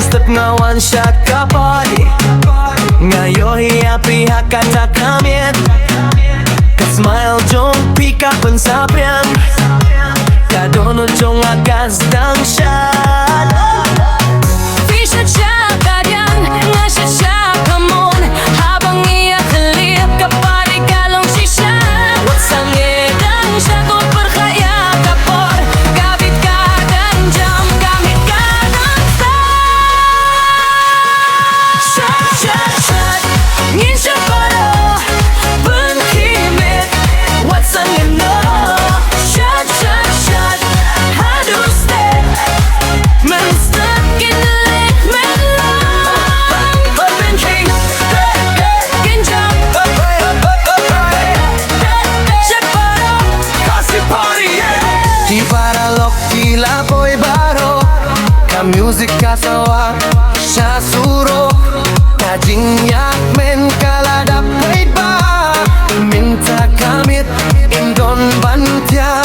step nga one shot ka party. Ngayon hiya-piha ka ta kamit. Ka-smile jong pick up ang sabihan. Kadunod jong agas ng shot. Shad shad hadyan, nga shad shad hamon. Habang iyakalip kapari kalong si shad. What's ang edang siya ko perkaya kapor. Kabit ka dan jam, gamit ka ng shad shad shad, ngin siya paro benhimit. What's ang ino? Shad shad shad haduh step. Men stuck in the Di para loki lapoy baro. Ka music kasawa siya suro. Kajingyak men kaladap wait ba. Minta kamit indon bantya.